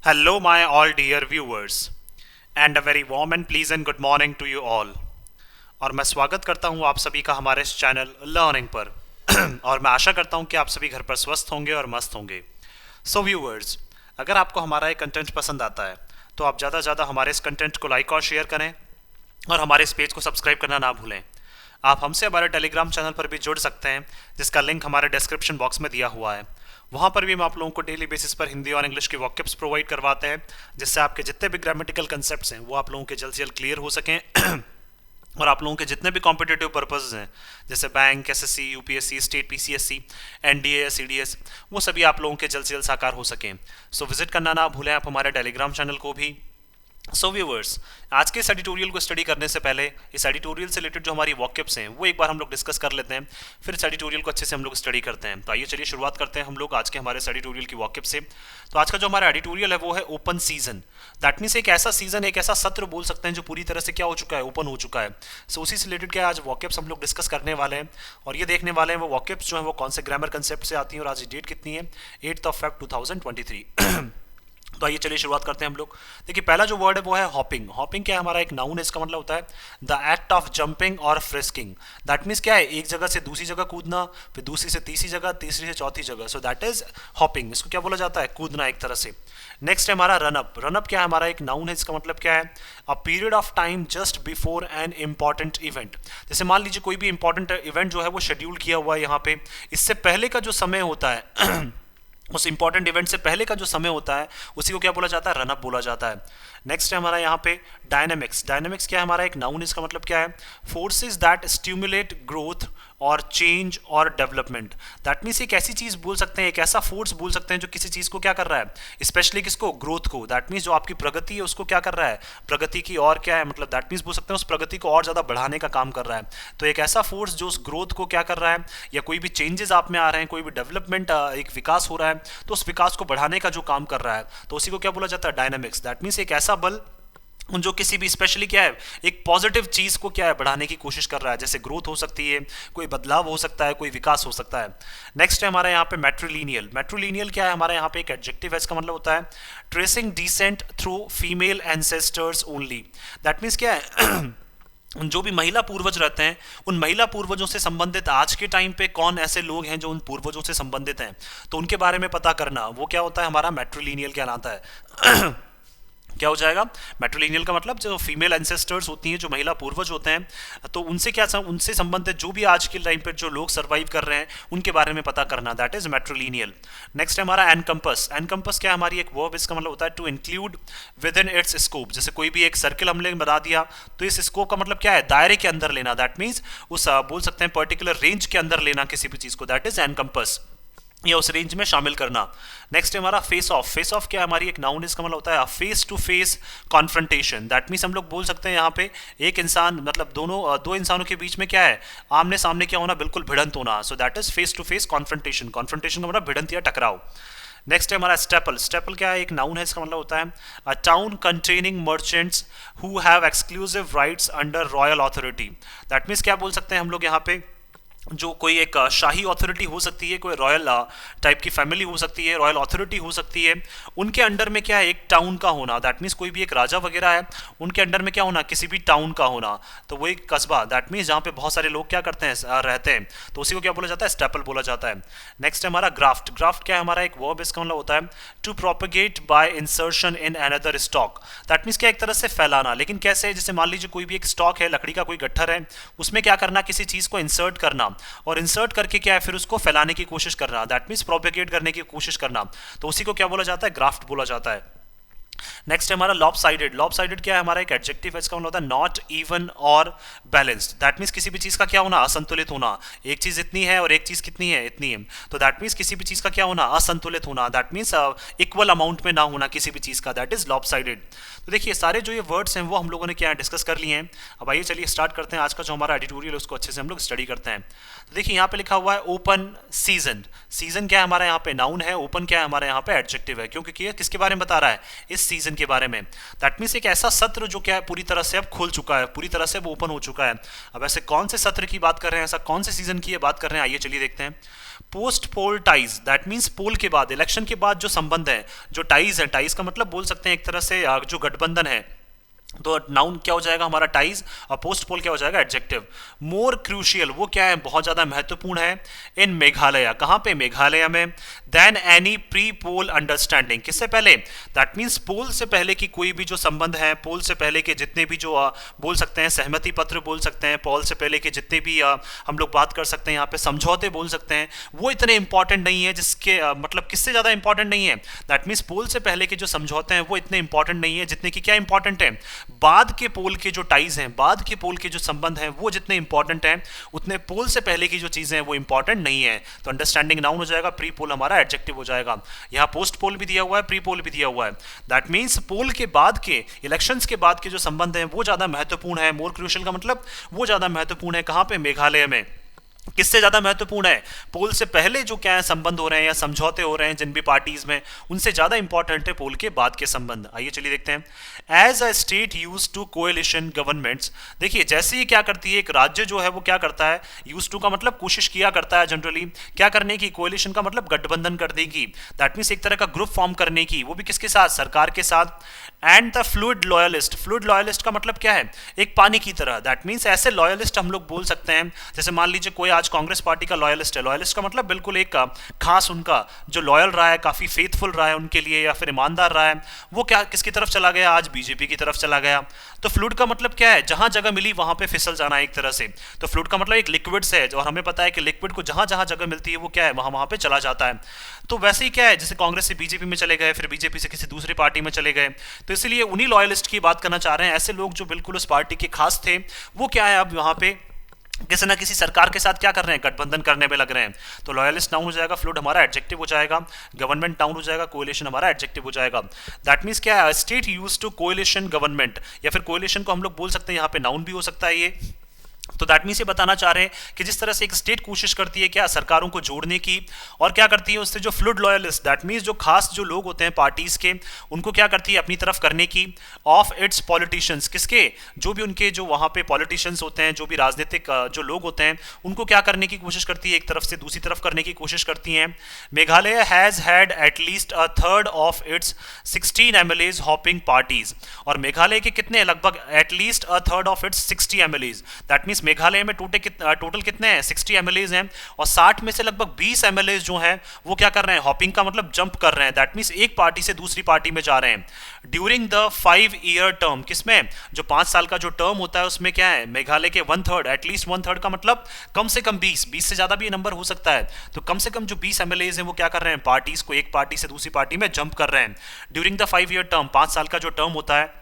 Hello, my all dear viewers, and a very warm and pleasant good morning to you all. और मैं स्वागत करता हूं आप सभी का हमारे इस चैनल लर्निंग पर और मैं आशा करता हूं कि आप सभी घर पर स्वस्थ होंगे और मस्त होंगे। सो व्यूअर्स, अगर आपको हमारा ये कंटेंट पसंद आता है तो आप ज़्यादा से ज़्यादा हमारे इस कंटेंट को लाइक और शेयर करें और हमारे इस पेज को सब्सक्राइब करना ना भूलें। आप हमसे हमारे टेलीग्राम चैनल पर भी जुड़ सकते हैं, जिसका लिंक हमारे डिस्क्रिप्शन बॉक्स में दिया हुआ है। वहाँ पर भी हम आप लोगों को डेली बेसिस पर हिंदी और इंग्लिश के वॉकअप्स प्रोवाइड करवाते हैं, जिससे आपके जितने भी ग्रामेटिकल कंसेप्ट्स हैं वो आप लोगों के जल्द से जल्द क्लियर हो सकें और आप लोगों के जितने भी कॉम्पिटिटिव पर्पसेस हैं, जैसे bank, SSC, UPSC, state PCSC, NDA, CDS, वो सभी आप लोगों के जल्द से जल्द साकार हो सकें। सो विजिट करना ना भूलें आप हमारे टेलीग्राम चैनल को भी। सो व्यूवर्स, आज के इस एडिटोरियल को स्टडी करने से पहले इस एडिटोरियल से रिलेटेड जो हमारी वॉकअप्स हैं वो एक बार हम लोग डिस्कस कर लेते हैं, फिर इस एडिटोरियल को अच्छे से हम लोग स्टडी करते हैं। तो आइए चलिए शुरुआत करते हैं हम लोग आज के हमारे इस एडिटोरियल की वॉकअप से। तो आज का जो हमारा एडिटोरियल है वो है ओपन सीजन। दैट मीन्स एक ऐसा सीजन, एक ऐसा सत्र बोल सकते हैं जो पूरी तरह से क्या हो चुका है, ओपन हो चुका है। सो उसी से रिलेटेड क्या आज वॉकअप्स हम लोग डिस्कस करने वाले हैं और ये देखने वाले हैं वो वॉकअप्स जो है वो कौन से ग्रामर कंसेप्ट से आती हैं और आज डेट कितनी है, 8 Feb 2023। तो आइए चलिए शुरुआत करते हैं हम लोग। देखिए पहला जो वर्ड है वो है हॉपिंग। हॉपिंग क्या है, हमारा एक नाउन है, इसका मतलब होता है द एक्ट ऑफ जंपिंग और फ्रिस्किंग। दैट मीन्स क्या है, एक जगह से दूसरी जगह कूदना, फिर दूसरी से तीसरी जगह, तीसरी से चौथी जगह। सो दैट इज हॉपिंग। इसको क्या बोला जाता है, कूदना एक तरह से। नेक्स्ट है हमारा रन अप। रन अप क्या है, हमारा एक नाउन है, इसका मतलब क्या है, a period of time just before an important event. जैसे मान लीजिए कोई भी इंपॉर्टेंट इवेंट जो है वो शेड्यूल किया हुआ है यहाँ पे, इससे पहले का जो समय होता है उस इंपॉर्टेंट इवेंट से पहले का जो समय होता है उसी को क्या बोला जाता है, रनअप बोला जाता है। नेक्स्ट है हमारा यहाँ पे डायनेमिक्स। डायनेमिक्स क्या है, हमारा एक नाउन, इसका मतलब क्या है, फोर्सेस दैट स्टिमुलेट ग्रोथ और चेंज और डेवलपमेंट। दैट मीन्स एक ऐसी चीज बोल सकते हैं, एक ऐसा फोर्स बोल सकते हैं जो किसी चीज को क्या कर रहा है, स्पेशली किसको, ग्रोथ को। दैट मीन्स जो आपकी प्रगति है उसको क्या कर रहा है, प्रगति की और क्या है, मतलब दैट मीन्स बोल सकते हैं उस प्रगति को और ज्यादा बढ़ाने का काम कर रहा है। तो एक ऐसा फोर्स जो उस ग्रोथ को क्या कर रहा है, या कोई भी चेंजेस आप में आ रहे हैं, कोई भी डेवलपमेंट, एक विकास हो रहा है, तो उस विकास को बढ़ाने का जो काम कर रहा है, तो उसी को क्या बोला जाता है, डायनामिक्स। दैट मीन्स एक ऐसा बल जो किसी भी स्पेशली क्या है, एक पॉजिटिव चीज को क्या है, बढ़ाने की कोशिश कर रहा है। जैसे ग्रोथ हो सकती है, कोई बदलाव हो सकता है, कोई विकास हो सकता है। नेक्स्ट है हमारे यहाँ पे मैट्रिलिनियल। मैट्रिलिनियल क्या है, हमारे यहाँ पे एक एडजेक्टिव है, इसका मतलब होता है tracing descent through female ancestors only. That means क्या है जो भी महिला पूर्वज रहते हैं, उन महिला पूर्वजों से संबंधित आज के टाइम पे कौन ऐसे लोग हैं जो उन पूर्वजों से संबंधित हैं, तो उनके बारे में पता करना, वो क्या होता है, हमारा मैट्रिलिनियल कहलाता है। क्या हो जाएगा, मैट्रिलिनियल का मतलब जो फीमेल एंसेस्टर्स होती हैं, जो महिला पूर्वज होते हैं, तो उनसे क्या, उनसे संबंधित जो भी आज के टाइम पे जो लोग सर्वाइव कर रहे हैं उनके बारे में पता करना, दैट इज मैट्रिलिनियल। नेक्स्ट है हमारा एनकम्पस। एनकम्पस क्या है, हमारी एक वर्ब, इसका मतलब होता है to include within its scope. जैसे कोई भी एक सर्किल हमने बना दिया तो इस स्कोप का मतलब क्या है, दायरे के अंदर लेना। दैट मीन्स उस बोल सकते हैं पर्टिकुलर रेंज के अंदर लेना किसी भी चीज को, दैट इज एनकम्पस, या उस रेंज में शामिल करना। नेक्स्ट है हमारा फेस ऑफ। फेस ऑफ क्या है, हमारी एक नाउन, इसका मतलब होता है face to face confrontation. That means हम लोग बोल सकते हैं यहाँ पे एक इंसान, मतलब दो इंसानों के बीच में क्या है, आमने सामने क्या होना, बिल्कुल भिड़ंत होना। So that is face to face confrontation. Confrontation का मतलब भिड़ंत या टकराव। नेक्स्ट है हमारा स्टेपल। स्टेपल क्या है, एक नाउन है, इसका मतलब होता है अ town containing merchants who have exclusive rights under royal authority. That means क्या बोल सकते हैं हम लोग यहाँ पे, जो कोई एक शाही अथॉरिटी हो सकती है, कोई रॉयल टाइप की फैमिली हो सकती है, रॉयल अथॉरिटी हो सकती है, उनके अंडर में क्या है, एक टाउन का होना। दैट मीन्स कोई भी एक राजा वगैरह है, उनके अंडर में क्या होना, किसी भी टाउन का होना, तो वो एक कस्बा, दैट मीन्स जहाँ पे बहुत सारे लोग क्या करते हैं, रहते हैं, तो उसी को क्या बोला जाता है, स्टेपल बोला जाता है। नेक्स्ट है हमारा ग्राफ्ट। ग्राफ्ट क्या है, हमारा एक वर्ब, इसका मतलब होता है to propagate by insertion in another stock. That means क्या, एक तरह से फैलाना, लेकिन कैसे, जैसे मान लीजिए कोई भी एक स्टॉक है, लकड़ी का कोई गट्ठर है, उसमें क्या करना, किसी चीज को इंसर्ट करना, और इंसर्ट करके क्या है, फिर उसको फैलाने की कोशिश करना, दैट मीन्स प्रोपेगेट करने की कोशिश करना, तो उसी को क्या बोला जाता है, ग्राफ्ट बोला जाता है। नेक्स्ट है हमारा लॉपसाइडेड। लॉपसाइडेड क्या है, हमारा एक एडजेक्टिव है, इसका मतलब होता है नॉट इवन और बैलेंस्ड। दैट मीन्स किसी भी चीज का क्या होना, असंतुलित होना। एक चीज इतनी है और एक चीज कितनी है, इतनी है, तो दैट मीन्स किसी भी चीज का क्या होना, असंतुलित होना। दैट मीन्स इक्वल अमाउंट में ना होना किसी भी चीज का, दैट इज लॉपसाइडेड। तो देखिए सारे जो ये वर्ड्स हैं वो हम लोगों ने क्या डिस्कस कर लिए हैं। अब आइए चलिए स्टार्ट करते हैं आज का जो हमारा एडिटोरियल है उसको अच्छे से हम लोग स्टडी करते हैं। तो देखिए यहाँ पे लिखा हुआ है ओपन सीजन। सीजन क्या है, हमारा यहाँ पे नाउन है, ओपन क्या है, हमारे यहाँ पे एडजेक्टिव है, क्योंकि किसके बारे में बता रहा है, इस सीजन सीजन के बारे में। दैट मीन्स एक ऐसा सत्र जो क्या है पूरी तरह से अब खुल चुका है, पूरी तरह से अब ओपन हो चुका है। अब ऐसे कौन से सत्र की बात कर रहे हैं, ऐसा कौन से सीजन की बात कर रहे हैं, आइए चलिए देखते हैं। Post poll ties, that means poll के बाद, इलेक्शन के बाद जो संबंध है, जो टाइज है, टाइज का मतलब बोल सकते हैं एक तरह से जो गठबंधन है, तो नाउन क्या हो जाएगा हमारा टाइज, और पोस्ट पोल क्या हो जाएगा एडजेक्टिव। मोर क्रूशियल, वो क्या है बहुत ज्यादा महत्वपूर्ण है, इन मेघालय, कहां पे मेघालय में, then any pre poll understanding, किससे पहले, दैट मीन्स पोल से पहले की कोई भी जो संबंध है, पोल से पहले के जितने भी जो बोल सकते हैं सहमति पत्र बोल सकते हैं, पोल से पहले के जितने भी हम लोग बात कर सकते हैं यहाँ पे समझौते बोल सकते हैं, वो इतने इंपॉर्टेंट नहीं है, जिसके मतलब किससे ज्यादा इंपॉर्टेंट नहीं है, दैट मीन्स पोल से पहले के जो समझौते हैं वो इतने इंपॉर्टेंट नहीं है जितने की क्या इंपॉर्टेंट है, बाद के पोल के जो टाइज हैं, बाद के पोल के जो संबंध हैं वो जितने इंपॉर्टेंट हैं, उतने पोल से पहले की जो चीजें हैं वो इंपॉर्टेंट नहीं है। तो अंडरस्टैंडिंग नाउन हो जाएगा, प्री पोल हमारा एडजेक्टिव हो जाएगा। यहाँ पोस्ट पोल भी दिया हुआ है, प्री पोल भी दिया हुआ है। दैट मीन्स पोल के बाद के, इलेक्शंस के बाद के जो संबंध हैं वो ज्यादा महत्वपूर्ण है। मोर क्रूशियल का मतलब वो ज्यादा महत्वपूर्ण है, कहां पे, मेघालय में। किससे ज्यादा महत्वपूर्ण है, पोल से पहले जो क्या है संबंध हो रहे हैं या समझौते हो रहे हैं जिन भी पार्टीज में, उनसे ज्यादा इंपॉर्टेंट है पोल के बाद के संबंध। आइए चलिए देखते हैं। As a state used to coalition governments, देखिए जैसे ही क्या करती है एक राज्य जो है वो क्या करता है, यूज टू का मतलब कोशिश किया करता है जनरली क्या करने की, कोएलिशन का मतलब गठबंधन करने की, दैट मीन्स एक तरह का ग्रुप फॉर्म करने की, वो भी किसके साथ, सरकार के साथ। And the fluid loyalist, fluid loyalist का मतलब क्या है, एक पानी की तरह, दैट मीन्स ऐसे लॉयलिस्ट हम लोग बोल सकते हैं, जैसे मान लीजिए कोई आज कांग्रेस पार्टी का लॉयलिस्ट है, लॉयलिस्ट का मतलब बिल्कुल एक खास उनका जो लॉयल रहा है, काफी फेथफुल रहा है उनके लिए या फिर ईमानदार रहा है, वो क्या किसकी तरफ चला गया, आज बीजेपी की तरफ चला गया। तो फ्लूइड का मतलब क्या है, जहां जगह मिली वहां पे फिसल जाना एक तरह से। तो फ्लूइड का मतलब एक लिक्विड से है, और हमें पता है कि लिक्विड को जहां जहां जगह मिलती है वो क्या है, वहां वहां पे चला जाता है। तो वैसे ही क्या है, जैसे कांग्रेस से बीजेपी में चले गए, फिर बीजेपी से किसी दूसरी पार्टी में चले गए, तो इसलिए उन्हीं लॉयलिस्ट की बात करना चाह रहे हैं। ऐसे लोग जो बिल्कुल उस पार्टी के खास थे, वो क्या है अब वहां पे किसी ना किसी सरकार के साथ क्या कर रहे हैं, गठबंधन करने में लग रहे हैं। तो लॉयलिस्ट नाउन हो जाएगा, फ्लूइड हमारा एडजेक्टिव हो जाएगा, गवर्नमेंट नाउन हो जाएगा, कोएलिशन हमारा एडजेक्टिव हो जाएगा। दैट मींस क्या है, state used to coalition government, या फिर कोएलिशन को हम लोग बोल सकते हैं यहाँ पे नाउन भी हो सकता है ये। तो दैट मीन्स ये बताना चाह रहे हैं कि जिस तरह से एक स्टेट कोशिश करती है क्या सरकारों को जोड़ने की, और क्या करती है उससे जो फ्लूइड लॉयलिस्ट, दैट मीन्स जो खास जो लोग होते हैं पार्टीज के, उनको क्या करती है अपनी तरफ करने की, ऑफ इट्स पॉलिटिशियंस, किसके, जो भी उनके जो वहां पे पॉलिटिशियंस होते हैं, जो भी राजनीतिक जो लोग होते हैं, उनको क्या करने की कोशिश करती है, एक तरफ से दूसरी तरफ करने की कोशिश करती हैं। Meghalaya has had at least a third of its 16 MLAs hopping parties, और मेघालय के कितने, लगभग at least a third of its 60 MLAs, that means Meghalaya में टोटल कितने हैं, 60 एमएलएज हैं, और 60 में से लगभग 20 एमएलएज जो हैं वो क्या कर रहे हैं, हॉपिंग का मतलब जंप कर रहे हैं, दैट मीन्स एक पार्टी से दूसरी पार्टी में जा रहे हैं। ड्यूरिंग द 5-year टर्म, किसमें, जो 5 साल का जो टर्म होता है उसमें क्या है, मेघालय के 1/3, एटलीस्ट 1/3 का मतलब कम से कम 20 से ज्यादा भी नंबर हो सकता है, तो कम से कम जो 20 एमएलएज हैं वो क्या कर रहे हैं, पार्टीज को एक पार्टी से दूसरी पार्टी में जंप कर रहे हैं। ड्यूरिंग द 5-year टर्म, 5 साल का जो टर्म होता है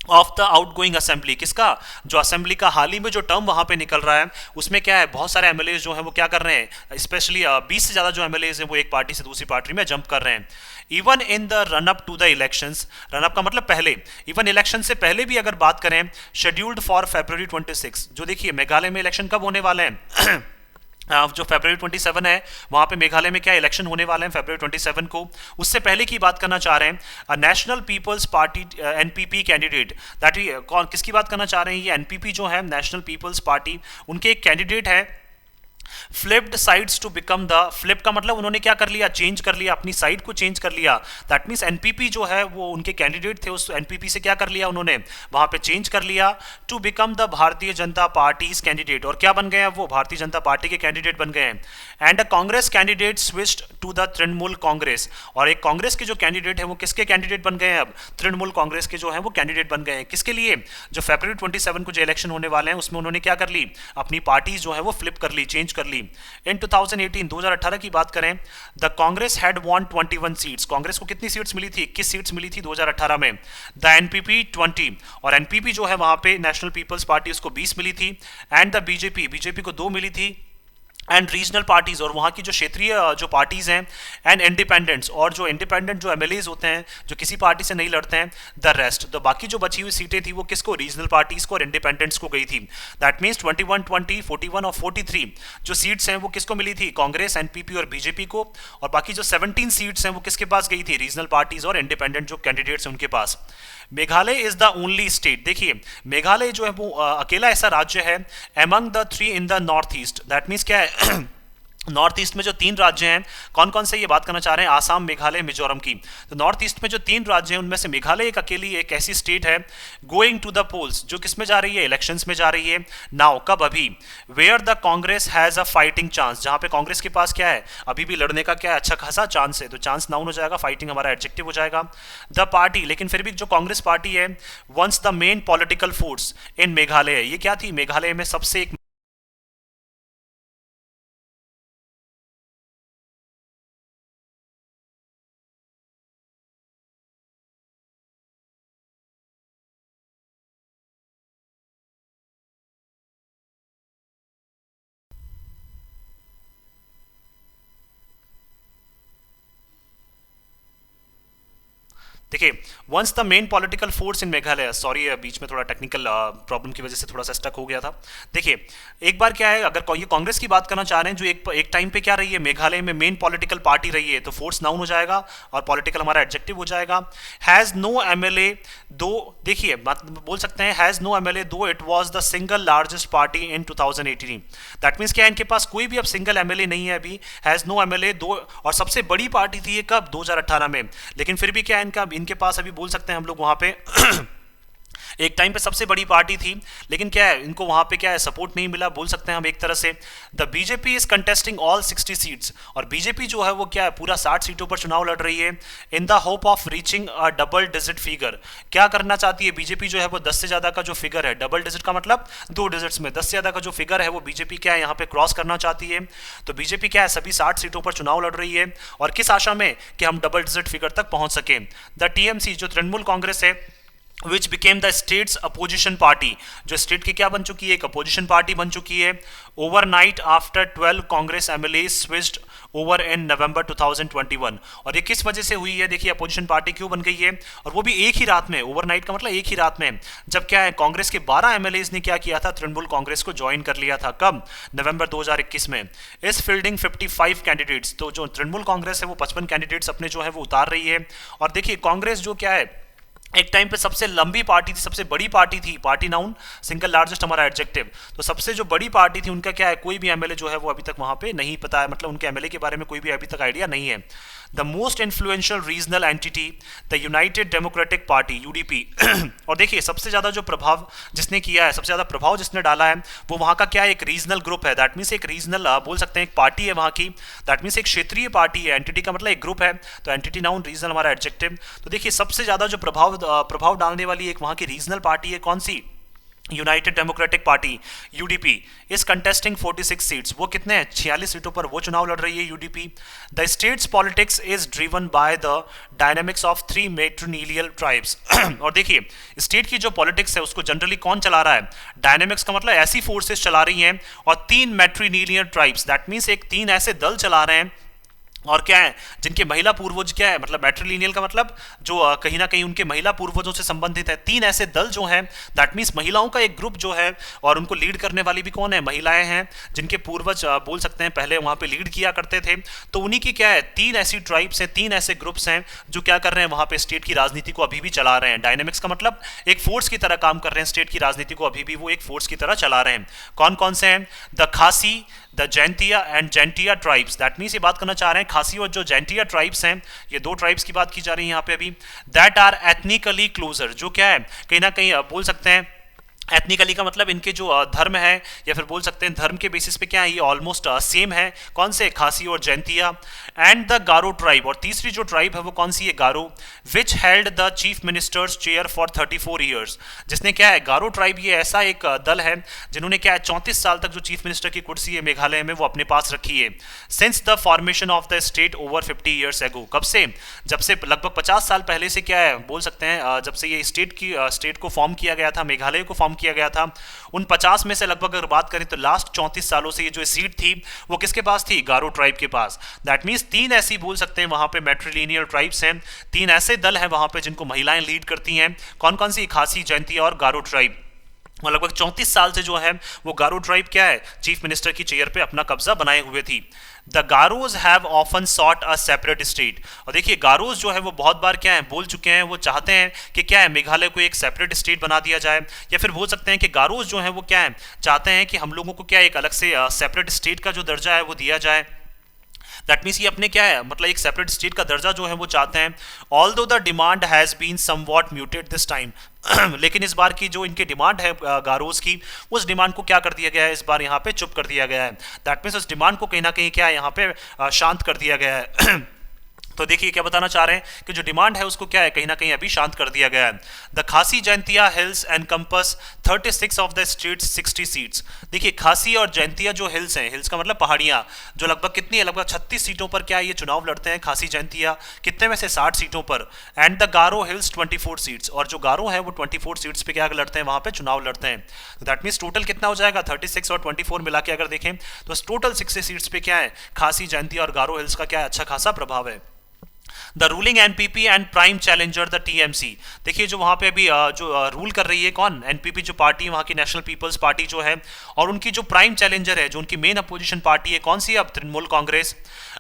ऑफ द आउटगोइंग असेंबली, किसका, जो असेंबली का हाल ही में जो टर्म वहां पे निकल रहा है, उसमें क्या है, बहुत सारे एमएलए जो हैं वो क्या कर रहे हैं, स्पेशली 20 से ज्यादा जो एमएलए हैं वो एक पार्टी से दूसरी पार्टी में जंप कर रहे हैं। Even in the run up to the elections, run up का मतलब पहले, इवन इलेक्शन से पहले भी अगर बात करें, शेड्यूल्ड फॉर February 26, जो देखिए मेघालय में इलेक्शन कब होने वाले हैं जो February 27 है, वहां पे मेघालय में क्या इलेक्शन होने वाले हैं February 27 को, उससे पहले की बात करना चाह रहे हैं। National People's Party NPP candidate, that कौन, किसकी बात करना चाह रहे हैं, ये एनपीपी जो है नेशनल पीपल्स पार्टी, उनके एक कैंडिडेट है, flipped sides to become the, flip का मतलब उन्होंने क्या कर लिया, चेंज कर लिया, अपनी साइड को चेंज कर लिया, दैट मींस एनपीपी जो है वो उनके कैंडिडेट थे, उस एनपीपी से क्या कर लिया उन्होंने, वहां पे चेंज कर लिया, to become the Bharatiya Janata parties candidate, और क्या बन गए हैं वो, भारतीय जनता पार्टी के कैंडिडेट बन गए हैं। And a Congress candidate switched to the Trinamool Congress, और एक कांग्रेस के जो कैंडिडेट है वो किसके कैंडिडेट बन गए हैं, अब तृणमूल कांग्रेस के जो है वो कैंडिडेट बन गए हैं, किसके लिए, जो February 27 को जो इलेक्शन होने वाले हैं उसमें उन्होंने क्या कर ली, अपनी पार्टीज जो है वो फ्लिप कर ली, चेंज कर ली। इन 2018 की बात करें, the Congress had won 21 seats, Congress को कितनी सीट्स मिली थी, 21 सीट्स मिली थी 2018 में, द एनपीपी 20, और एनपीपी जो है वहां पे नेशनल पीपल्स पार्टी उसको 20 मिली थी, एंड द बीजेपी को 2 मिली थी, एंड रीजनल पार्टीज, और वहाँ की जो क्षेत्रीय जो पार्टीज हैं, एंड इंडिपेंडेंट्स, और जो इंडिपेंडेंट जो एमएलएज होते हैं जो किसी पार्टी से नहीं लड़ते हैं, द रेस्ट, तो बाकी जो बची हुई सीटें थी वो किसको, रीजनल पार्टीज को और इंडिपेंडेंट्स को गई थी। दैट मीन्स 21, 20, 41 और 43 जो सीट्स हैं वो किसको मिली थी, कांग्रेस, एनपीपी और बीजेपी को, और बाकी जो 17 सीट्स हैं वो किसके पास गई थी, रीजनल पार्टीज और इंडिपेंडेंट जो कैंडिडेट्स हैं उनके पास। Meghalaya is the only state, देखिए मेघालय जो है वो अकेला ऐसा राज्य है among the 3 in the north east. That means क्या है नॉर्थ ईस्ट में जो 3 राज्य हैं, कौन कौन से ये बात करना चाह रहे हैं, आसाम, मेघालय, मिजोरम की। तो नॉर्थ ईस्ट में जो 3 राज्य हैं उनमें से मेघालय एक अकेली एक ऐसी स्टेट है गोइंग टू द पोल्स, जो किस में जा रही है, इलेक्शंस में जा रही है। नाउ कब, अभी, where the Congress has a fighting chance, जहां पे कांग्रेस के पास क्या है, अभी भी लड़ने का क्या है, अच्छा खासा चांस है। तो चांस नाउन हो जाएगा, फाइटिंग हमारा एडजेक्टिव हो जाएगा। द पार्टी, लेकिन फिर भी जो कांग्रेस पार्टी है, once the main political force in Meghalaya, ये क्या थी, मेघालय में सबसे एक देखिए, once the main political force in Meghalaya, sorry बीच में थोड़ा टेक्निकल प्रॉब्लम की वजह से थोड़ा सा स्टक हो गया था। देखिए एक बार क्या है, अगर ये कांग्रेस की बात करना चाह रहे हैं जो एक टाइम पे क्या रही है, मेघालय में मेन पॉलिटिकल पार्टी रही है, तो फोर्स नाउन हो जाएगा और पॉलिटिकल हमारा एडजेक्टिव हो जाएगा। हैज नो एमएलए दो, देखिए बात बोल सकते हैं हैज नो एमएलए दो it was the single largest party in 2018। That means क्या है, इनके पास कोई भी अब सिंगल एमएलए नहीं है अभी, हैज नो एमएलए दो, और सबसे बड़ी पार्टी थी ये कब, 2018 में। लेकिन फिर भी क्या है, इनके पास अभी बोल सकते हैं हम लोग वहां पे एक टाइम पे सबसे बड़ी पार्टी थी, लेकिन क्या है, इनको वहां पे क्या है, सपोर्ट नहीं मिला, बोल सकते हैं हम एक तरह से। The BJP is contesting all 60 seats, और बीजेपी जो है वो क्या है, पूरा 60 सीटों पर चुनाव लड़ रही है, in the hope of reaching a double digit figure. क्या करना चाहती है बीजेपी जो है वो 10 से ज्यादा का जो फिगर है, डबल डिजिट का मतलब 2 डिजिट्स में 10 से ज्यादा का जो फिगर है वो बीजेपी क्या है यहाँ पे क्रॉस करना चाहती है। तो बीजेपी क्या है, सभी 60 सीटों पर चुनाव लड़ रही है, और किस आशा में कि हम डबल डिजिट फिगर तक पहुंच सके। द टीएमसी जो तृणमूल कांग्रेस है, which became the state's opposition party, जो स्टेट की क्या बन चुकी है, एक अपोजिशन पार्टी बन चुकी है। Overnight after 12 Congress MLA switched over in November 2021, और ये किस वजह से हुई है, देखिए अपोजिशन पार्टी क्यों बन गई है, और वो भी एक ही रात में, ओवरनाइट का मतलब एक ही रात में, जब क्या है कांग्रेस के 12 एमएलएज ने क्या किया था, तृणमूल कांग्रेस को ज्वाइन कर लिया था, कब, नवंबर 2021 में। इस फील्डिंग 55 कैंडिडेट्स, तो जो तृणमूल कांग्रेस है वो 55 कैंडिडेट्स अपने जो है वो उतार रही है। और देखिए कांग्रेस जो क्या है, एक टाइम पे सबसे लंबी पार्टी थी, सबसे बड़ी पार्टी थी, पार्टी नाउन, सिंगल लार्जेस्ट हमारा एडजेक्टिव, तो सबसे जो बड़ी पार्टी थी उनका क्या है, कोई भी एमएलए जो है वो अभी तक वहां पे नहीं पता है, मतलब उनके एमएलए के बारे में कोई भी अभी तक आइडिया नहीं है। The most influential regional entity the United Democratic Party, UDP और देखिए सबसे ज्यादा जो प्रभाव जिसने किया है, सबसे ज्यादा प्रभाव जिसने डाला है वो वहां का क्या है, एक रीजनल ग्रुप है। दैट मीन्स एक रीजनल बोल सकते हैं एक पार्टी है वहां की, दैट मीन्स एक क्षेत्रीय पार्टी है, एंटिटी का मतलब एक ग्रुप है, तो एंटिटी नाउन, रीजनल हमारा एडजेक्टिव। तो देखिए सबसे ज्यादा जो प्रभाव डालने वाली एक वहां की रीजनल पार्टी है, कौन सी, United Democratic Party, UDP is contesting 46 seats, वो कितने हैं, 46 सीटों पर वो चुनाव लड़ रही है UDP. The state's politics is driven by the dynamics of 3 matrilineal tribes और देखिए स्टेट की जो पॉलिटिक्स है उसको जनरली कौन चला रहा है, डायनामिक्स का मतलब ऐसी फोर्सेस चला रही हैं, और 3 मेट्रोनीलियल ट्राइब्स, दैट मीन्स एक 3 ऐसे दल चला रहे हैं, और क्या है, जिनके महिला पूर्वज क्या है, मतलब मैट्रिलिनियल का मतलब जो कहीं ना कहीं उनके महिला पूर्वजों से संबंधित है। 3 ऐसे दल जो हैं, दैट मीन्स महिलाओं का एक ग्रुप जो है, और उनको लीड करने वाली भी कौन है, महिलाएं हैं, जिनके पूर्वज बोल सकते हैं पहले वहां पे लीड किया करते थे। तो उन्हीं की क्या है, 3 ऐसी ट्राइब्स हैं, 3 ऐसे ग्रुप्स हैं जो क्या कर रहे हैं, वहां पे स्टेट की राजनीति को अभी भी चला रहे हैं। डायनेमिक्स का मतलब एक फोर्स की तरह काम कर रहे हैं, स्टेट की राजनीति को अभी भी वो एक फोर्स की तरह चला रहे हैं। कौन कौन से हैं, the Khasi, the Jaintia and Jaintia tribes, that means ये बात करना चाह रहे हैं खासी और जो जैंटिया ट्राइब्स हैं, ये 2 ट्राइब्स की बात की जा रही है यहाँ पे अभी, दैट आर एथनिकली क्लोजर, जो क्या है कहीं ना कहीं बोल सकते हैं एथनिकली का मतलब इनके जो धर्म है, या फिर बोल सकते हैं धर्म के बेसिस पे क्या है, ये ऑलमोस्ट सेम है, कौन से, खासी और Jaintia. And the Garo tribe, और तीसरी जो ट्राइब है वो कौन सी है, Garo, which held the chief minister's chair for 34 years, जिसने क्या है, गारो ट्राइब ये ऐसा एक दल है जिन्होंने क्या है 34 साल तक जो चीफ मिनिस्टर की कुर्सी है मेघालय में वो अपने पास रखी है। Since the formation of the state over 50 years ago, कब से, जब से लगभग 50 साल पहले से क्या है, बोल सकते हैं जब से ये स्टेट को फॉर्म किया गया था, मेघालय को फॉर्म किया गया था। उन 50 में से लगभग अगर बात करें तो लास्ट 34 सालों से ये जो सीट थी वो किसके पास थी? गारो ट्राइब के पास। दैट मीन्स 3 ऐसी बोल सकते हैं वहां पे मैट्रिलिनियल ट्राइब्स हैं, 3 ऐसे दल हैं वहां पे जिनको महिलाएं लीड करती हैं। कौन कौन सी? खासी, जैंतिया और गारो ट्राइब। और लगभग 34 साल से जो है वो गारो ट्राइब क्या है? चीफ मिनिस्टर की चेयर पे अपना कब्जा बनाए हुए थी। The Garos have often sought a separate state. और देखिए गारोज जो है वो बहुत बार क्या है बोल चुके हैं, वो चाहते हैं कि क्या है मेघालय को एक सेपरेट स्टेट बना दिया जाए, या फिर बोल सकते हैं कि गारोज जो है वो क्या है चाहते हैं कि हम लोगों को क्या एक अलग से सेपरेट स्टेट का जो दर्जा है वो दिया जाए। दैट मीन्स ये अपने क्या है मतलब एक सेपरेट स्टेट का दर्जा जो है वो चाहते हैं। Although the demand has been somewhat muted this time. लेकिन इस बार की जो इनकी डिमांड है गारोज की, उस डिमांड को क्या कर दिया गया है? इस बार यहाँ पे चुप कर दिया गया है। दैट मीन्स उस डिमांड को कहीं ना कहीं क्या है यहाँ पे शांत कर दिया गया है। तो देखिए क्या बताना चाह रहे हैं कि जो डिमांड है उसको क्या है कहीं ना कहीं अभी शांत कर दिया गया है। The Khasi Jaintia hills encompass 36 of the state's 60 seats. देखिए खासी और जैंतिया जो हिल्स हैं, हिल्स का मतलब पहाड़ियां, जो लगभग कितनी है? लगभग 36 सीटों पर क्या ये चुनाव लड़ते हैं खासी जैंतिया। कितने में से? 60 सीटों पर। And the Garo hills 24 seats. और जो गारो है वो 24 सीट्स पे क्या लड़ते हैं? वहां पे चुनाव लड़ते हैं। तो दैट मीन्स टोटल कितना हो जाएगा? 36 और 24 मिला के अगर देखें तो टोटल 60 सीट्स पे क्या है खासी जैंतिया और गारो हिल्स का क्या है अच्छा खासा प्रभाव है। The ruling NPP and prime challenger the TMC. देखिए जो वहां पे अभी जो रूल कर रही है कौन? एनपीपी जो पार्टी वहां की नेशनल पीपल्स पार्टी जो है, और उनकी जो प्राइम चैलेंजर है, जो उनकी मेन अपोजिशन पार्टी है, कौन सी? अब Trinamool Congress.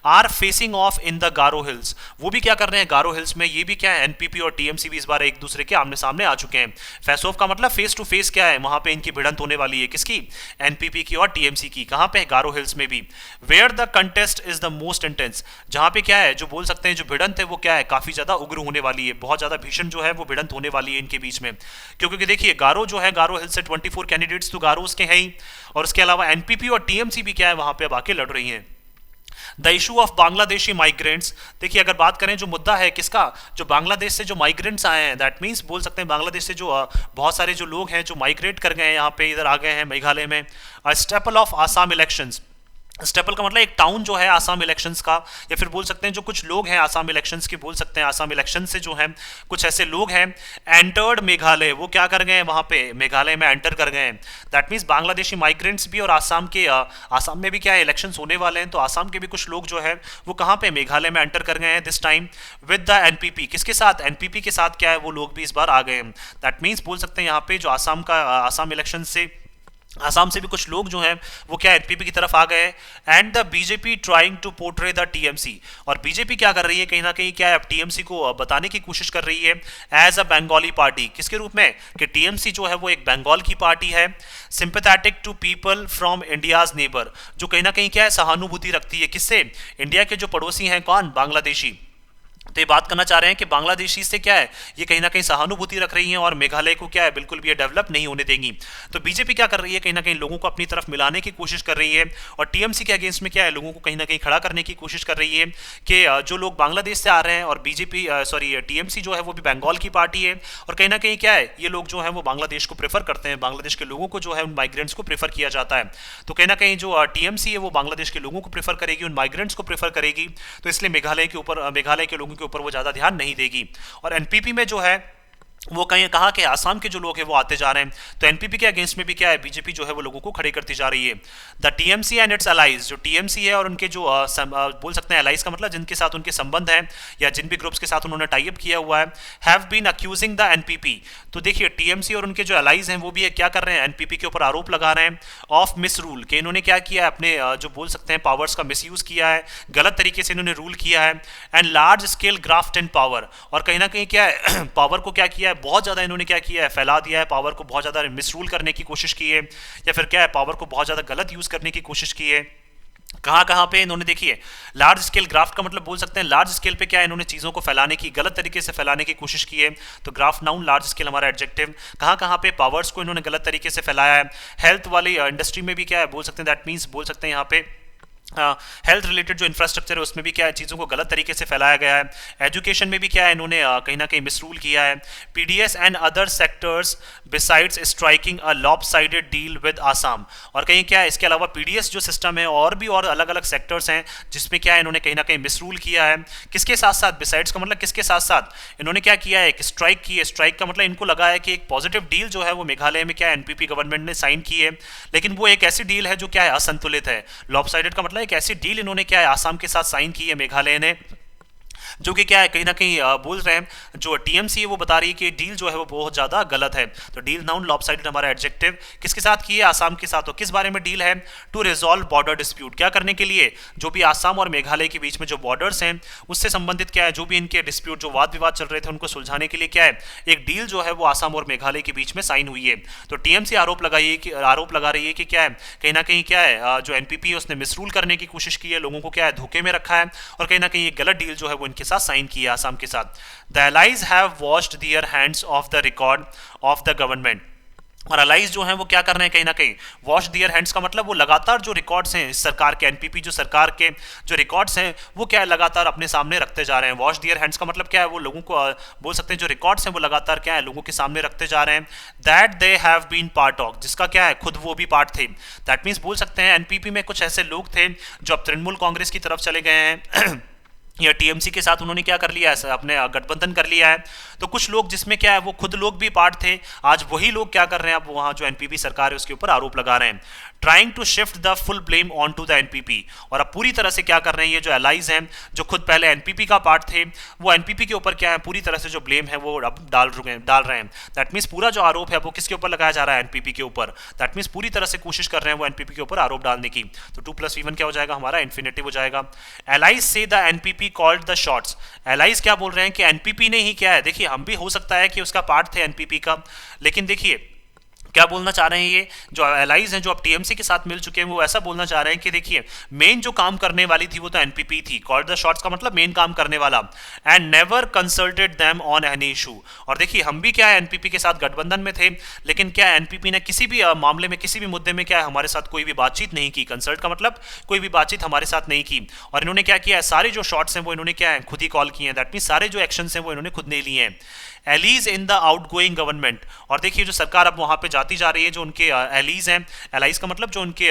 Are facing off in the Garo Hills. वो भी क्या कर रहे हैं गारो हिल्स में? ये भी क्या है एनपीपी और टीएमसी भी इस बार एक दूसरे के आमने सामने आ चुके हैं। फेस ऑफ का मतलब फेस टू फेस क्या है? वहां पे इनकी भिड़ंत होने वाली है। किसकी? एनपीपी की और टीएमसी की। कहां पे? गारो हिल्स में भी। Where the contest is the most intense. जहां पे क्या है जो बोल सकते हैं जो भिड़ंत है वो क्या है काफी ज्यादा उग्र होने वाली है, बहुत ज्यादा भीषण जो है वो भिड़ंत होने वाली है इनके बीच में। क्योंकि देखिए गारो जो है, गारो हिल्स से 24 कैंडिडेट्स तो गारोस के हैं ही, और उसके अलावा एनपीपी और टीएमसी भी क्या है वहां पे अब आके लड़ रही हैं। The issue of Bangladeshi migrants. देखिए अगर बात करें जो मुद्दा है किसका? जो बांग्लादेश से जो माइग्रेंट्स आए हैं, दैट मीन्स बोल सकते हैं बांग्लादेश से जो बहुत सारे जो लोग हैं जो माइग्रेट कर गए हैं यहाँ पे, इधर आ गए हैं मेघालय में। Staple of Assam elections. Staple का मतलब एक टाउन जो है आसाम इलेक्शंस का, या फिर बोल सकते हैं जो कुछ लोग हैं आसाम इलेक्शंस के, बोल सकते हैं आसाम इलेक्शन से जो है कुछ ऐसे लोग हैं एंटर्ड मेघालय। वो क्या कर गए हैं वहां पे मेघालय में एंटर कर गए हैं। दैट मीन्स बांग्लादेशी माइग्रेंट्स भी, और आसाम के आसाम में भी क्या है इलेक्शंस होने वाले हैं, तो आसाम के भी कुछ लोग जो है वो कहाँ पे मेघालय में एंटर कर गए हैं this time with the NPP. किसके साथ? एनपीपी के साथ क्या है वो लोग भी इस बार आ गए हैं। दैट मीन्स बोल सकते हैं यहाँ पे जो आसाम का आसाम इलेक्शन से, आसाम से भी कुछ लोग जो हैं वो क्या एनपीपी की तरफ आ गए। And the BJP trying to portray the TMC. और बीजेपी क्या कर रही है कहीं ना कहीं क्या है टीएमसी को बताने की कोशिश कर रही है एज अ बंगाली पार्टी। किसके रूप में? कि टीएमसी जो है वो एक बंगाल की पार्टी है। Sympathetic to people from India's neighbour. जो कहीं ना कहीं क्या है सहानुभूति रखती है किससे? इंडिया के जो पड़ोसी हैं कौन? बांग्लादेशी। तो ये बात करना चाह रहे हैं कि बांग्लादेशी से क्या है ये कहीं ना कहीं सहानुभूति रख रही हैं, और मेघालय को क्या है बिल्कुल भी ये डेवलप नहीं होने देंगी। तो बीजेपी क्या कर रही है कहीं ना कहीं लोगों को अपनी तरफ मिलाने की कोशिश कर रही है, और टीएमसी के अगेंस्ट में क्या है लोगों को कहीं ना कहीं खड़ा करने की कोशिश कर रही है कि जो लोग बांग्लादेश से आ रहे हैं, और बीजेपी टीएमसी जो है वो भी बंगाल की पार्टी है, और कहीं ना कहीं क्या है ये लोग जो है वो बांग्लादेश को प्रेफर करते हैं, बांग्लादेश के लोगों को जो है उन माइग्रेंट्स को प्रेफर किया जाता है। तो कहीं ना कहीं जो टीएमसी है वो बांग्लादेश के लोगों को प्रेफर करेगी, उन माइग्रेंट्स को प्रेफर करेगी, तो इसलिए मेघालय के लोगों के ऊपर वो ज्यादा ध्यान नहीं देगी। और एनपीपी में जो है वो कहीं कहा कि आसाम के जो लोग हैं वो आते जा रहे हैं, तो एनपीपी के अगेंस्ट में भी क्या है बीजेपी जो है वो लोगों को खड़े करती जा रही है। The TMC and its allies. जो टीएमसी है और उनके जो बोल सकते हैं अलाइज का मतलब जिनके साथ उनके संबंध हैं, या जिन भी ग्रुप्स के साथ उन्होंने टाई अप किया हुआ है, have been accusing the NPP. तो देखिए टीएमसी और उनके जो अलाइज हैं वो भी क्या कर रहे हैं एनपीपी के ऊपर आरोप लगा रहे हैं ऑफ मिस रूल, कि इन्होंने क्या किया है अपने जो बोल सकते हैं पावर्स का मिसयूज किया है, गलत तरीके से इन्होंने रूल किया है। And large scale graft and power. और कहीं ना कहीं क्या है पावर को क्या किया है बहुत ज्यादा इन्होंने क्या किया है फैला दिया है, पावर को बहुत ज्यादा मिसरूल करने की कोशिश की है, या फिर क्या है पावर को बहुत ज्यादा गलत यूज करने की कोशिश की है। कहां पे इन्होंने देखिए लार्ज स्केल ग्राफ्ट का मतलब बोल सकते हैं लार्ज स्केल पे क्या है इन्होंने चीजों को फैलाने की गलत तरीके से फैलाने की कोशिश की है। तो ग्राफ्ट नाउन, लार्ज स्केल हमारा एडजेक्टिव। कहां पे पावर्स को इन्होंने गलत तरीके से फैलाया है। हेल्थ वाली इंडस्ट्री में भी क्या है बोल सकते हैं दैट मीन्स बोल सकते हैं यहाँ पे हेल्थ रिलेटेड जो इंफ्रास्ट्रक्चर है उसमें भी क्या है, चीज़ों को गलत तरीके से फैलाया गया है। एजुकेशन में भी क्या है, इन्होंने कहीं ना कहीं मिसरूल किया है। PDS and other sectors besides striking a lopsided deal with Assam. और कहीं क्या है, इसके अलावा पीडीएस जो सिस्टम है और भी और अलग अलग सेक्टर्स हैं जिसमें क्या है इन्होंने कहीं ना कहीं मिसरूल किया है। किसके साथ साथ, बिसाइड्स का मतलब किसके साथ साथ इन्होंने क्या किया है, एक स्ट्राइक की है। स्ट्राइक का मतलब इनको लगा है कि एक पॉजिटिव डील जो है वो मेघालय में क्या है एनपीपी गवर्नमेंट ने साइन की है, लेकिन वो एक ऐसी डील है जो क्या है असंतुलित है। लॉपसाइडेड का मतलब एक ऐसी डील इन्होंने क्या है आसाम के साथ साइन की है मेघालय ने, जो कि क्या है कहीं ना कहीं बोल रहे हैं, जो टीएमसी है वो बता रही है कि डील जो है वो बहुत ज़्यादा गलत है। तो डील नाउन लॉपसाइडेड हमारा एडजेक्टिव, किसके साथ की है, आसाम के साथ। तो किस बारे में डील है, टू रिजॉल्व बॉर्डर डिस्प्यूट, क्या करने के लिए, जो भी आसाम और मेघालय के बीच में जो बॉर्डर्स हैं उससे संबंधित क्या है, जो भी इनके डिस्प्यूट जो वाद विवाद चल रहे थे उनको सुलझाने के लिए क्या है एक डील जो है वो आसाम और मेघालय के बीच में साइन हुई है। तो टीएमसी आरोप लगा रही है कि क्या है कहीं ना कहीं क्या है जो एनपीपी है उसने मिसरूल करने की कोशिश की है, लोगों को क्या है धोखे में रखा है, और कहीं ना कहीं एक गलत डील जो है वो इनके साथ साइन किया आसाम के साथ। The allies have washed their hands of the record of the government. और अलाइज जो हैं वो क्या कर रहे हैं, कहीं ना कहीं वॉश दियर हैंड्स का मतलब वो लगातार जो रिकॉर्ड्स हैं इस सरकार के, एनपीपी जो सरकार के जो रिकॉर्ड्स हैं वो क्या है लगातार अपने सामने रखते जा रहे हैं। वॉश दियर हैंड्स का मतलब क्या है, वो लोगों को बोल सकते हैं जो रिकॉर्ड्स हैं वो लगातार क्या है लोगों के सामने रखते जा रहे हैं। That they have been part of, जिसका क्या है खुद वो भी पार्ट थे। दैट मीन्स बोल सकते हैं एनपीपी में कुछ ऐसे लोग थे जो अब तृणमूल कांग्रेस की तरफ चले गए हैं या टीएमसी के साथ उन्होंने क्या कर लिया है, अपने गठबंधन कर लिया है। तो कुछ लोग जिसमें क्या है वो खुद लोग भी पार्ट थे, आज वही लोग क्या कर रहे हैं, अब वहाँ जो एनपीपी सरकार है उसके ऊपर आरोप लगा रहे हैं। Trying to shift the full blame on to the NPP, और अब पूरी तरह से क्या कर रहे हैं ये जो एलाइज हैं जो खुद पहले एनपीपी का पार्ट थे वो एनपीपी के ऊपर क्या है पूरी तरह से जो ब्लेम है वो अब डाल रहे हैं। दैट मीन्स पूरा जो आरोप है वो किसके ऊपर लगाया जा रहा है, एनपीपी के ऊपर। दैट मीन्स पूरी तरह से कोशिश कर रहे हैं वो एनपीपी के ऊपर आरोप डालने की। तो 2+V1 क्या हो जाएगा हमारा, इन्फिनेटिव हो जाएगा। एलाइज से the NPP called the shots. Allies क्या बोल रहे हैं कि एनपीपी ने ही क्या है, देखिए हम भी हो सकता है कि उसका पार्ट थे एनपीपी का, लेकिन देखिए क्या बोलना चाह रहे हैं ये जो एलाइज हैं जो अब टीएमसी के साथ मिल चुके हैं वो ऐसा बोलना चाह रहे हैं कि देखिए मेन जो काम करने वाली थी वो तो एनपीपी थी, कॉल्ड द शॉट्स का मतलब मेन काम करने वाला, and never consulted them on any issue. और देखिए हम भी क्या है एनपीपी के साथ गठबंधन में थे, लेकिन क्या एनपीपी ने किसी भी मामले में किसी भी मुद्दे में क्या है हमारे साथ कोई भी बातचीत नहीं की। कंसल्ट का मतलब कोई भी बातचीत हमारे साथ नहीं की। और इन्होंने क्या किया है, सारे जो शॉट्स हैं वो इन्होंने क्या है खुद ही कॉल किए हैं। दैट मीन सारे जो एक्शन हैं वो इन्होंने खुद नहीं लिए हैं। Allies in the outgoing government, और देखिए जो सरकार अब वहाँ पे जाती जा रही है, जो उनके एलीज हैं, एलाइज का मतलब जो उनके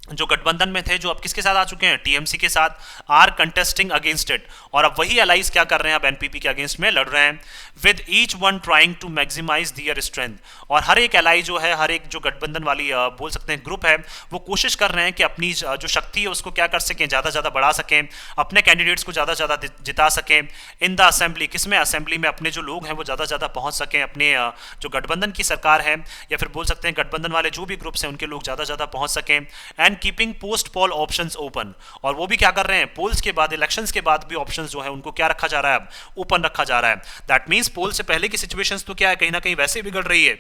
जो गठबंधन में थे जो अब किसके साथ आ चुके हैं, टीएमसी के साथ, आर कंटेस्टिंग अगेंस्ट इट। और अब वही एलाइज क्या कर रहे हैं, अब एनपीपी के अगेंस्ट में लड़ रहे हैं। With each one trying to maximise their strength, और हर एक एलाई जो है, हर एक जो गठबंधन वाली बोल सकते हैं ग्रुप है, वो कोशिश कर रहे हैं कि अपनी जो शक्ति है उसको क्या कर सकें, ज़्यादा ज़्यादा बढ़ा सकें, अपने कैंडिडेट्स को ज़्यादा ज़्यादा जिता सकें इन द असेंबली। किसमें, असेंबली में अपने जो लोग हैं वो ज़्यादा ज़्यादा पहुँच सकें, अपने जो गठबंधन की सरकार है या फिर बोल सकते हैं गठबंधन वाले जो भी ग्रुप्स हैं उनके लोग ज़्यादा ज़्यादा पहुँच सकें। And keeping post pole options open, और वो भी क्या कर रहे हैं, पोल्स के बाद, इलेक्शंस के बाद भी ऑप्शंस जो है उनको क्या रखा जा रहा है, ओपन रखा जा रहा है। दैट मींस पोल से पहले की सिचुएशंस तो क्या है कहीं ना कहीं वैसे बिगड़ रही है,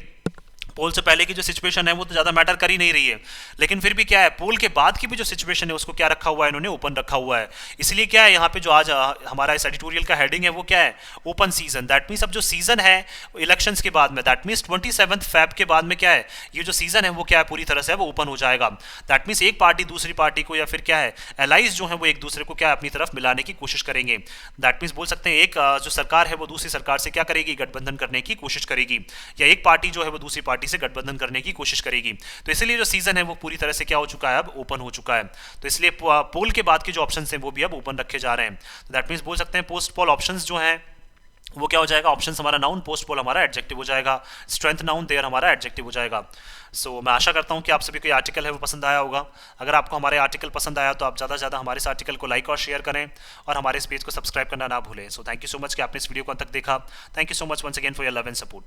पोल से पहले की जो सिचुएशन है वो तो ज़्यादा मैटर कर ही नहीं रही है, लेकिन फिर भी क्या है पोल के बाद की भी जो सिचुएशन है उसको क्या रखा हुआ है, इन्होंने ओपन रखा हुआ है। इसलिए क्या है यहाँ पे जो आज हमारा इस एडिटोरियल का हेडिंग है वो क्या है, ओपन सीजन। दैट मीन्स अब जो सीजन है इलेक्शंस के बाद में, दैट मीन्स 27 फेब के बाद में क्या है ये जो सीजन है वो क्या है पूरी तरह से वो ओपन हो जाएगा। दैट मीन्स एक पार्टी दूसरी पार्टी को या फिर क्या है एलाइज जो है वो एक दूसरे को क्या है अपनी तरफ मिलाने की कोशिश करेंगे। दैट मीन्स बोल सकते हैं एक जो सरकार है वो दूसरी सरकार से क्या करेगी, गठबंधन करने की कोशिश करेगी, या एक पार्टी जो है वो दूसरी पार्टी से गठबंधन करने की कोशिश करेगी। तो इसलिए जो सीजन है वो पूरी तरह से क्या हो चुका है, अब ओपन हो चुका है। तो इसलिए पोल के बाद के जो ऑप्शंस हैं वो भी अब ओपन रखे जा रहे हैं। तो दैट मीन्स बोल सकते हैं पोस्ट पोल ऑप्शंस जो हैं वो क्या हो जाएगा, ऑप्शंस हमारा नाउन, पोस्ट पोल हमारा एडजेक्टिव हो जाएगा, स्ट्रेंथ नाउन, देयर हमारा एडजेक्टिव हो जाएगा। सो मैं आशा करता हूँ कि आप सभी को ये आर्टिकल है वो पसंद आया होगा। अगर आपको हमारे आर्टिकल पसंद आया तो आप ज़्यादा से ज़्यादा हमारे इस आर्टिकल को लाइक और शेयर करें और हमारे इस पेज को सब्सक्राइब करना ना भूलें। So thank you so much कि आपने इस वीडियो को अंत तक देखा। Thank you so much once again for your love and support.